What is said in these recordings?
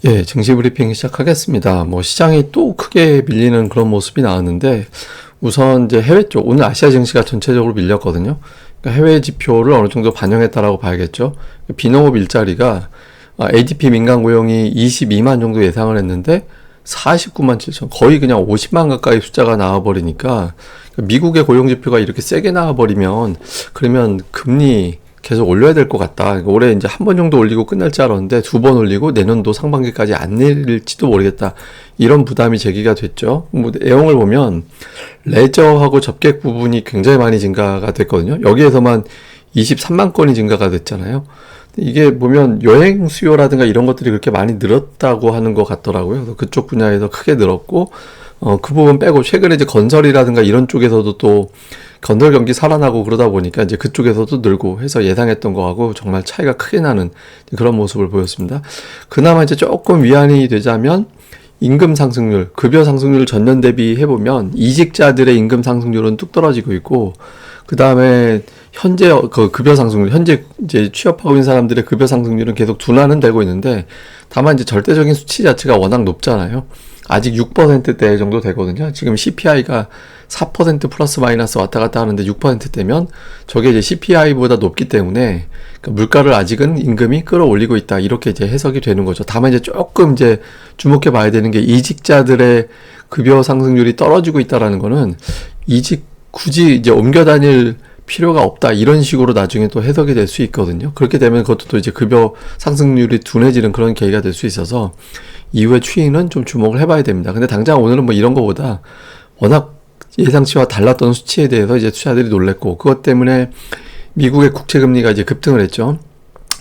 예, 증시 브리핑 시작하겠습니다. 시장이 또 크게 밀리는 그런 모습이 나왔는데, 우선 이제 해외 쪽, 오늘 아시아 증시가 전체적으로 밀렸거든요. 그러니까 해외 지표를 어느 정도 반영했다라고 봐야겠죠. 비농업 일자리가 ADP 민간 고용이 22만 정도 예상을 했는데, 49만 7천, 거의 그냥 50만 가까이 숫자가 나와버리니까, 미국의 고용 지표가 이렇게 세게 나와버리면, 그러면 금리 계속 올려야 될 것 같다. 올해 이제 한 번 정도 올리고 끝날 줄 알았는데 두 번 올리고 내년도 상반기까지 안 내릴지도 모르겠다. 이런 부담이 제기가 됐죠. 내용을 보면 레저하고 접객 부분이 굉장히 많이 증가가 됐거든요. 여기에서만 23만 건이 증가가 됐잖아요. 이게 보면 여행 수요라든가 이런 것들이 그렇게 많이 늘었다고 하는 것 같더라고요. 그래서 그쪽 분야에서 크게 늘었고, 그 부분 빼고 최근에 이제 건설이라든가 이런 쪽에서도 또 건설 경기 살아나고 그러다 보니까 이제 그쪽에서도 늘고 해서 예상했던 거하고 정말 차이가 크게 나는 그런 모습을 보였습니다. 그나마 이제 조금 위안이 되자면 임금 상승률, 급여 상승률 전년 대비 해보면 이직자들의 임금 상승률은 뚝 떨어지고 있고, 그 다음에 현재 그 급여 상승률, 현재 이제 취업하고 있는 사람들의 급여 상승률은 계속 둔화는 되고 있는데, 다만 이제 절대적인 수치 자체가 워낙 높잖아요. 아직 6%대 정도 되거든요. 지금 CPI가 4% 플러스 마이너스 왔다 갔다 하는데 6%대면 저게 이제 CPI보다 높기 때문에 물가를 아직은 임금이 끌어올리고 있다. 이렇게 이제 해석이 되는 거죠. 다만 이제 조금 이제 주목해 봐야 되는 게 이직자들의 급여 상승률이 떨어지고 있다라는 거는 굳이 이제 옮겨 다닐 필요가 없다. 이런 식으로 나중에 또 해석이 될 수 있거든요. 그렇게 되면 그것도 또 이제 급여 상승률이 둔해지는 그런 계기가 될 수 있어서 이후의 추이는 좀 주목을 해봐야 됩니다. 근데 당장 오늘은 이런 거보다 워낙 예상치와 달랐던 수치에 대해서 이제 투자들이 놀랬고, 그것 때문에 미국의 국채금리가 이제 급등을 했죠.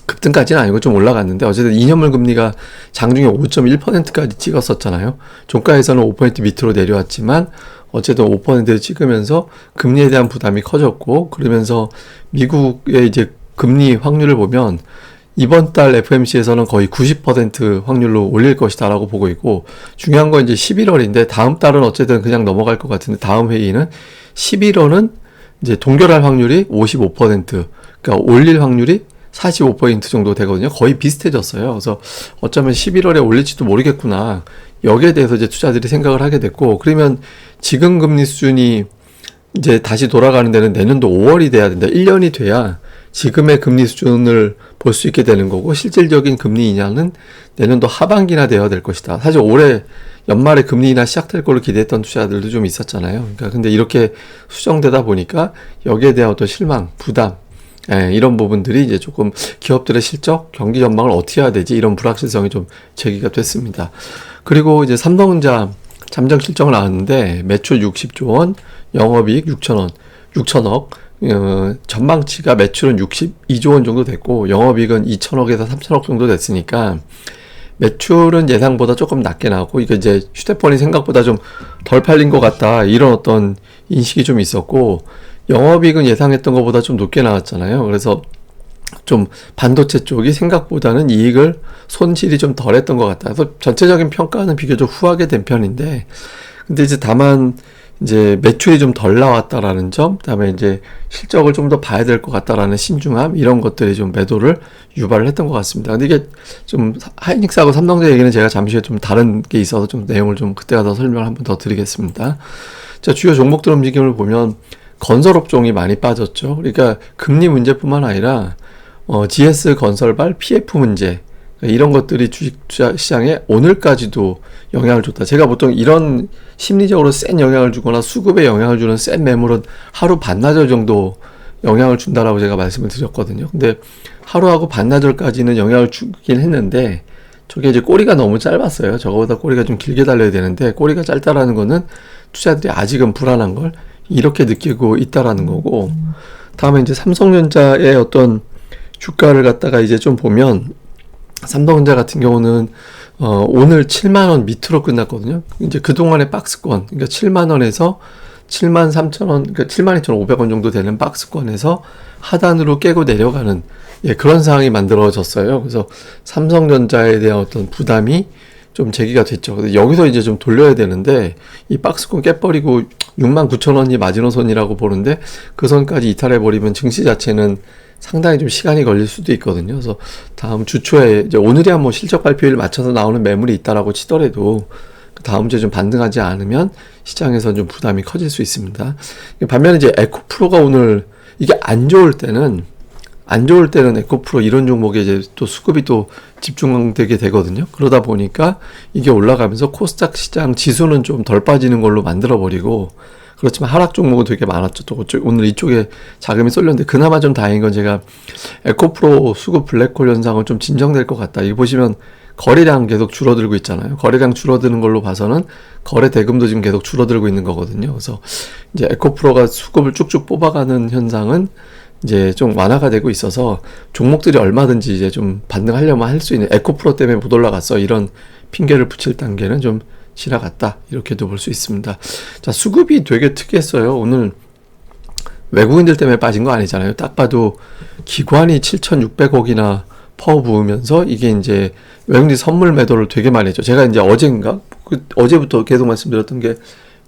급등까지는 아니고 좀 올라갔는데, 어쨌든 2년물 금리가 장중에 5.1%까지 찍었었잖아요. 종가에서는 5% 밑으로 내려왔지만 어쨌든 5%를 찍으면서 금리에 대한 부담이 커졌고, 그러면서 미국의 이제 금리 확률을 보면 이번 달 FOMC에서는 거의 90% 확률로 올릴 것이다 라고 보고 있고, 중요한 건 이제 11월인데 다음 달은 어쨌든 그냥 넘어갈 것 같은데, 다음 회의는 11월은 이제 동결할 확률이 55%, 그러니까 올릴 확률이 45% 정도 되거든요. 거의 비슷해졌어요. 그래서 어쩌면 11월에 올릴지도 모르겠구나. 여기에 대해서 이제 투자들이 생각을 하게 됐고, 그러면 지금 금리 수준이 이제 다시 돌아가는 데는 내년도 5월이 돼야 된다. 1년이 돼야 지금의 금리 수준을 볼 수 있게 되는 거고, 실질적인 금리 인하는 내년도 하반기나 되어야 될 것이다. 사실 올해 연말에 금리 인하 시작될 걸로 기대했던 투자들도 좀 있었잖아요. 그러니까 근데 이렇게 수정되다 보니까 여기에 대한 어떤 실망, 부담, 이런 부분들이 이제 조금 기업들의 실적, 경기 전망을 어떻게 해야 되지? 이런 불확실성이 좀 제기가 됐습니다. 그리고 이제 삼성전자 잠정 실적을 나왔는데 매출 60조 원, 영업이익 6천억, 전망치가 매출은 62조 원 정도 됐고 영업이익은 2천억에서 3천억 정도 됐으니까 매출은 예상보다 조금 낮게 나왔고, 이게 이제 휴대폰이 생각보다 좀 덜 팔린 것 같다, 이런 어떤 인식이 좀 있었고, 영업이익은 예상했던 것보다 좀 높게 나왔잖아요. 그래서 좀 반도체 쪽이 생각보다는 손실이 좀 덜했던 것 같다. 그래서 전체적인 평가는 비교적 후하게 된 편인데, 근데 이제 다만 이제 매출이 좀 덜 나왔다라는 점, 그다음에 이제 실적을 좀 더 봐야 될 것 같다라는 신중함, 이런 것들이 좀 매도를 유발을 했던 것 같습니다. 근데 이게 좀 하이닉스하고 삼성전자 얘기는 제가 잠시 후에 좀 다른 게 있어서 좀 내용을 좀 그때 가서 설명을 한번 더 드리겠습니다. 자, 주요 종목들 움직임을 보면 건설업종이 많이 빠졌죠. 그러니까 금리 문제뿐만 아니라 GS 건설발 PF 문제, 이런 것들이 주식 시장에 오늘까지도 영향을 줬다. 제가 보통 이런 심리적으로 센 영향을 주거나 수급에 영향을 주는 센 매물은 하루 반나절 정도 영향을 준다라고 제가 말씀을 드렸거든요. 근데 하루하고 반나절까지는 영향을 주긴 했는데, 저게 이제 꼬리가 너무 짧았어요. 저거보다 꼬리가 좀 길게 달려야 되는데, 꼬리가 짧다라는 거는 투자들이 아직은 불안한 걸 이렇게 느끼고 있다라는 거고, 다음에 이제 삼성전자의 어떤 주가를 갖다가 이제 좀 보면, 삼성전자 같은 경우는 오늘 7만원 밑으로 끝났거든요. 이제 그동안의 박스권, 그러니까 7만원에서 73,000원, 그러니까 72,500원 정도 되는 박스권에서 하단으로 깨고 내려가는 그런 상황이 만들어졌어요. 그래서 삼성전자에 대한 어떤 부담이 좀 제기가 됐죠. 근데 여기서 이제 좀 돌려야 되는데, 이 박스권 깨버리고 69,000원이 마지노선이라고 보는데, 그 선까지 이탈해버리면 증시 자체는 상당히 좀 시간이 걸릴 수도 있거든요. 그래서 다음 주 초에 이제 오늘이야 뭐 실적 발표일 맞춰서 나오는 매물이 있다라고 치더라도 다음 주에 좀 반등하지 않으면 시장에서 좀 부담이 커질 수 있습니다. 반면에 이제 에코프로가 오늘 이게 안 좋을 때는 에코프로 이런 종목에 이제 또 수급이 또 집중되게 되거든요. 그러다 보니까 이게 올라가면서 코스닥 시장 지수는 좀 덜 빠지는 걸로 만들어버리고, 그렇지만 하락 종목은 되게 많았죠. 또 오늘 이쪽에 자금이 쏠렸는데 그나마 좀 다행인 건 제가 에코프로 수급 블랙홀 현상은 좀 진정될 것 같다. 이거 보시면 거래량 계속 줄어들고 있잖아요. 거래량 줄어드는 걸로 봐서는 거래 대금도 지금 계속 줄어들고 있는 거거든요. 그래서 이제 에코프로가 수급을 쭉쭉 뽑아가는 현상은 이제 좀 완화가 되고 있어서 종목들이 얼마든지 이제 좀 반등하려면 할 수 있는, 에코프로 때문에 못 올라갔어 이런 핑계를 붙일 단계는 좀 지나갔다, 이렇게도 볼 수 있습니다. 자, 수급이 되게 특이했어요. 오늘 외국인들 때문에 빠진 거 아니잖아요. 딱 봐도 기관이 7,600억이나 퍼 부으면서 이게 이제 외국인 선물 매도를 되게 많이 했죠. 제가 이제 어제부터 계속 말씀드렸던 게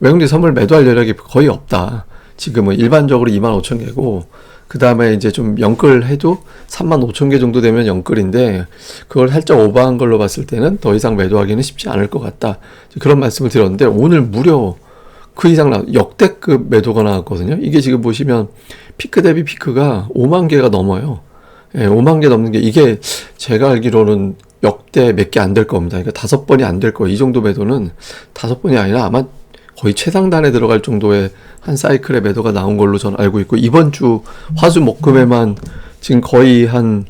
외국인 선물 매도할 여력이 거의 없다. 지금은 일반적으로 25,000개고, 그 다음에 이제 좀 영끌해도 35,000개 정도 되면 영끌인데, 그걸 살짝 오버한 걸로 봤을 때는 더 이상 매도하기는 쉽지 않을 것 같다. 그런 말씀을 드렸는데, 오늘 무려 그 이상 역대급 매도가 나왔거든요. 이게 지금 보시면 피크 대비 피크가 5만 개가 넘어요. 예, 5만 개 넘는 게, 이게 제가 알기로는 역대 몇 개 안 될 겁니다. 그러니까 5번이 안 될 거예요. 이 정도 매도는 5번이 아니라 아마 거의 최상단에 들어갈 정도의 한 사이클의 매도가 나온 걸로 저는 알고 있고, 이번 주 화수 목금에만 지금 거의 한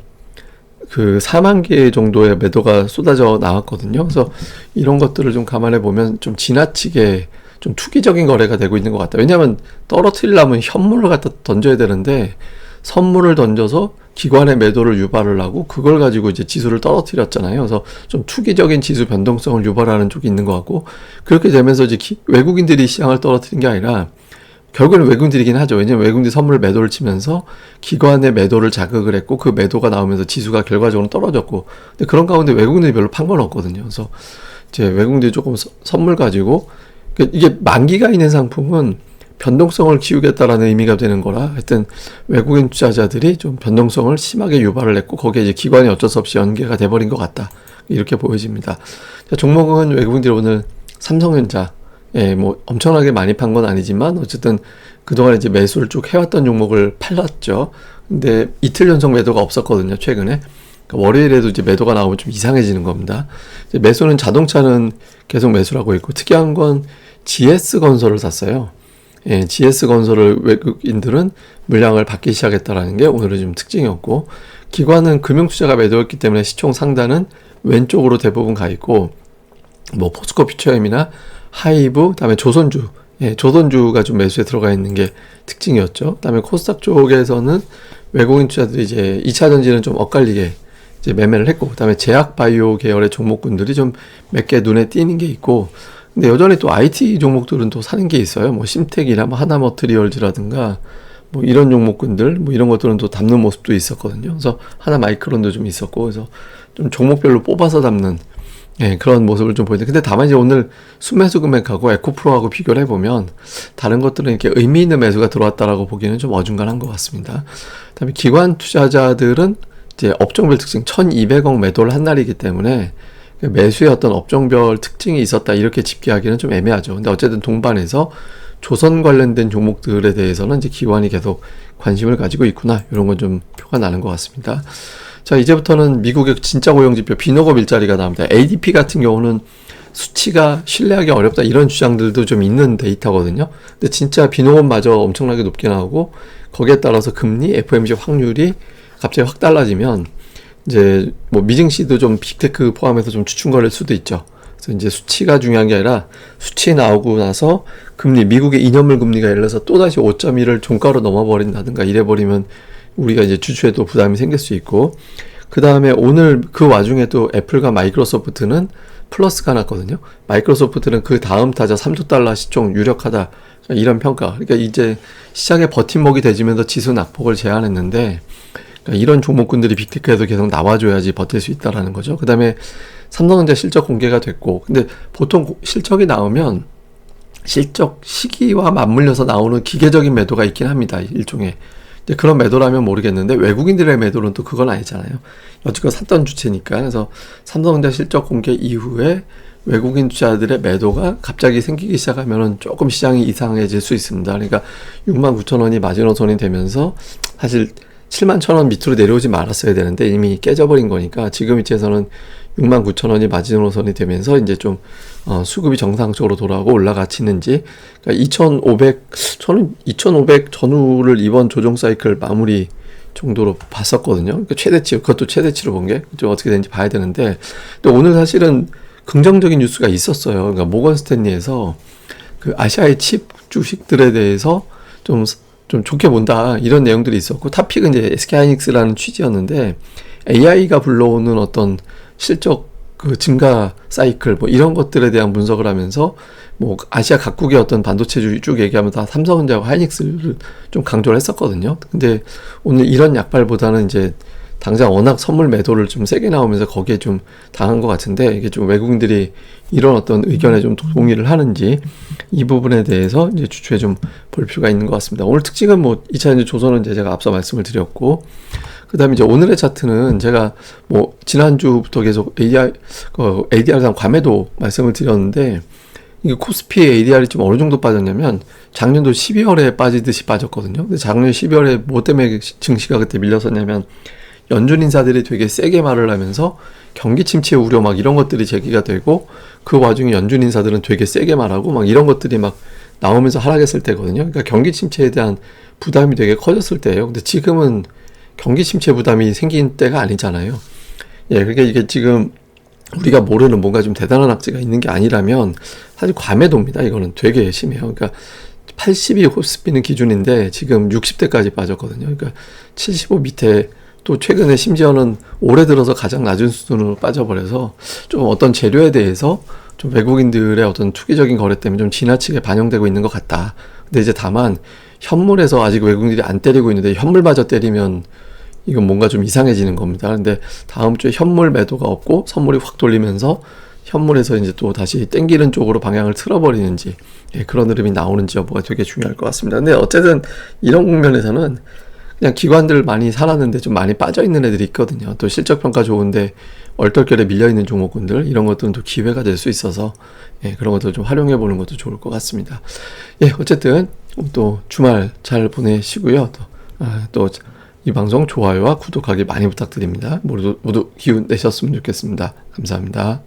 그 4만 개 정도의 매도가 쏟아져 나왔거든요. 그래서 이런 것들을 좀 감안해 보면 좀 지나치게 좀 투기적인 거래가 되고 있는 것 같다. 왜냐하면 떨어뜨리려면 현물을 갖다 던져야 되는데, 선물을 던져서 기관의 매도를 유발을 하고 그걸 가지고 이제 지수를 떨어뜨렸잖아요. 그래서 좀 투기적인 지수 변동성을 유발하는 쪽이 있는 것 같고, 그렇게 되면서 이제 외국인들이 시장을 떨어뜨린 게 아니라 결국에는 외국인들이긴 하죠. 왜냐면 외국인들이 선물 매도를 치면서 기관의 매도를 자극을 했고, 그 매도가 나오면서 지수가 결과적으로 떨어졌고, 근데 그런 가운데 외국인들이 별로 판 건 없거든요. 그래서 이제 외국인들이 조금 선물 가지고, 이게 만기가 있는 상품은 변동성을 키우겠다라는 의미가 되는 거라, 하여튼 외국인 투자자들이 좀 변동성을 심하게 유발을 했고, 거기에 이제 기관이 어쩔 수 없이 연계가 돼버린 것 같다, 이렇게 보여집니다. 자, 종목은 외국인들이 오늘 삼성전자, 예, 뭐 엄청나게 많이 판 건 아니지만 어쨌든 그동안 이제 매수를 쭉 해왔던 종목을 팔았죠. 근데 이틀 연속 매도가 없었거든요, 최근에. 그러니까 월요일에도 이제 매도가 나오면 좀 이상해지는 겁니다. 이제 매수는 자동차는 계속 매수를 하고 있고, 특이한 건 GS건설을 샀어요. 예, GS건설을 외국인들은 물량을 받기 시작했다라는 게 오늘의 좀 특징이었고, 기관은 금융투자가 매도했기 때문에 시총 상단은 왼쪽으로 대부분 가 있고, 뭐 포스코 퓨처엠이나 하이브, 그다음에 조선주, 예, 조선주가 좀 매수에 들어가 있는 게 특징이었죠. 그다음에 코스닥 쪽에서는 외국인 투자들이 이제 2차 전지는 좀 엇갈리게 이제 매매를 했고, 그다음에 제약 바이오 계열의 종목군들이 좀 몇 개 눈에 띄는 게 있고, 근데 여전히 또 IT 종목들은 또 사는 게 있어요. 뭐 심텍이나 뭐 하나머트리얼즈라든가 뭐 이런 종목군들, 뭐 이런 것들은 또 담는 모습도 있었거든요. 그래서 하나마이크론도 좀 있었고, 그래서 좀 종목별로 뽑아서 담는, 예, 그런 모습을 좀 보이는데, 근데 다만 이제 오늘 순매수 금액하고 에코프로하고 비교를 해보면 다른 것들은 이렇게 의미 있는 매수가 들어왔다라고 보기에는 좀 어중간한 것 같습니다. 그다음에 기관 투자자들은 이제 업종별 특징 1,200억 매도를 한 날이기 때문에 매수의 어떤 업종별 특징이 있었다, 이렇게 집계하기는 좀 애매하죠. 근데 어쨌든 동반해서 조선 관련된 종목들에 대해서는 이제 기관이 계속 관심을 가지고 있구나, 이런 건 좀 표가 나는 것 같습니다. 자, 이제부터는 미국의 진짜 고용지표 비노급 일자리가 나옵니다. ADP 같은 경우는 수치가 신뢰하기 어렵다, 이런 주장들도 좀 있는 데이터거든요. 근데 진짜 비노급마저 엄청나게 높게 나오고, 거기에 따라서 금리, FOMC 확률이 갑자기 확 달라지면 이제 뭐 미증시도 좀 빅테크 포함해서 좀 주춤거릴 수도 있죠. 그래서 이제 수치가 중요한 게 아니라 수치 나오고 나서 금리, 미국의 2년물 금리가 예를 들어서 또다시 5.1을 종가로 넘어버린다든가 이래버리면 우리가 이제 주주에 또 부담이 생길 수 있고, 그 다음에 오늘 그 와중에 또 애플과 마이크로소프트는 플러스가 났거든요. 마이크로소프트는 그 다음 타자 3조 달러 시총 유력하다, 이런 평가. 그러니까 이제 시장의 버팀목이 되지면서 지수 낙폭을 제한했는데, 그러니까 이런 종목군들이 빅테크에도 계속 나와줘야지 버틸 수 있다라는 거죠. 그 다음에 삼성전자 실적 공개가 됐고, 근데 보통 실적이 나오면 실적 시기와 맞물려서 나오는 기계적인 매도가 있긴 합니다. 일종의 이제 그런 매도라면 모르겠는데 외국인들의 매도는 또 그건 아니잖아요. 여지껏 샀던 주체니까. 그래서 삼성전자 실적 공개 이후에 외국인 투자들의 매도가 갑자기 생기기 시작하면은 조금 시장이 이상해질 수 있습니다. 그러니까 69,000원이 마지노선이 되면서 사실 71,000원 밑으로 내려오지 말았어야 되는데 이미 깨져버린 거니까 지금 위치에서는 69,000원이 마지노선이 되면서 이제 좀 수급이 정상적으로 돌아오고 올라가치는지, 그러니까 2,500, 저는 2,500 전후를 이번 조정 사이클 마무리 정도로 봤었거든요. 그러니까 최대치, 그것도 최대치로 본 게 좀 어떻게 되는지 봐야 되는데, 또 오늘 사실은 긍정적인 뉴스가 있었어요. 그러니까 모건 스탠리에서 그 아시아의 칩 주식들에 대해서 좀 좋게 본다, 이런 내용들이 있었고, 탑픽은 이제 SK하이닉스라는 취지였는데 AI가 불러오는 어떤 실적 그 증가 사이클 뭐 이런 것들에 대한 분석을 하면서 뭐 아시아 각국의 어떤 반도체주 쭉 얘기하면 다 삼성전자와 하이닉스를 좀 강조를 했었거든요. 근데 오늘 이런 약발보다는 이제 당장 워낙 선물 매도를 좀 세게 나오면서 거기에 좀 당한 것 같은데, 이게 좀 외국인들이 이런 어떤 의견에 좀 동의를 하는지, 이 부분에 대해서 이제 주초에 좀 볼 필요가 있는 것 같습니다. 오늘 특징은 뭐 2차 이제 조선은 이제 제가 앞서 말씀을 드렸고, 그 다음에 이제 오늘의 차트는 제가 뭐 지난주부터 계속 ADR상 과매도 말씀을 드렸는데, 이게 코스피의 ADR이 좀 어느 정도 빠졌냐면 작년도 12월에 빠지듯이 빠졌거든요. 근데 작년 12월에 뭐 때문에 증시가 그때 밀렸었냐면 연준 인사들이 되게 세게 말을 하면서 경기 침체 우려 막 이런 것들이 제기가 되고, 그 와중에 연준 인사들은 되게 세게 말하고 막 이런 것들이 막 나오면서 하락했을 때거든요. 그러니까 경기 침체에 대한 부담이 되게 커졌을 때예요. 근데 지금은 경기 침체 부담이 생긴 때가 아니잖아요. 예, 그러니까 이게 지금 우리가 모르는 뭔가 좀 대단한 악재가 있는 게 아니라면 사실 과매도입니다. 이거는 되게 심해요. 그러니까 80이 코스피는 기준인데 지금 60대까지 빠졌거든요. 그러니까 75 밑에, 또 최근에 심지어는 올해 들어서 가장 낮은 수준으로 빠져버려서 좀 어떤 재료에 대해서 좀 외국인들의 어떤 투기적인 거래 때문에 좀 지나치게 반영되고 있는 것 같다. 근데 이제 다만 현물에서 아직 외국인들이 안 때리고 있는데 현물마저 때리면 이건 뭔가 좀 이상해지는 겁니다. 근데 다음 주에 현물 매도가 없고 선물이 확 돌리면서 현물에서 이제 또 다시 땡기는 쪽으로 방향을 틀어버리는지, 예, 그런 흐름이 나오는지 여부가 되게 중요할 것 같습니다. 근데 어쨌든 이런 국면에서는 그냥 기관들 많이 살았는데 좀 많이 빠져있는 애들이 있거든요. 또 실적평가 좋은데 얼떨결에 밀려있는 종목군들, 이런 것들은 또 기회가 될 수 있어서, 예, 그런 것들 좀 활용해보는 것도 좋을 것 같습니다. 예, 어쨌든 또 주말 잘 보내시고요. 또 이 방송 좋아요와 구독하기 많이 부탁드립니다. 모두 기운 내셨으면 좋겠습니다. 감사합니다.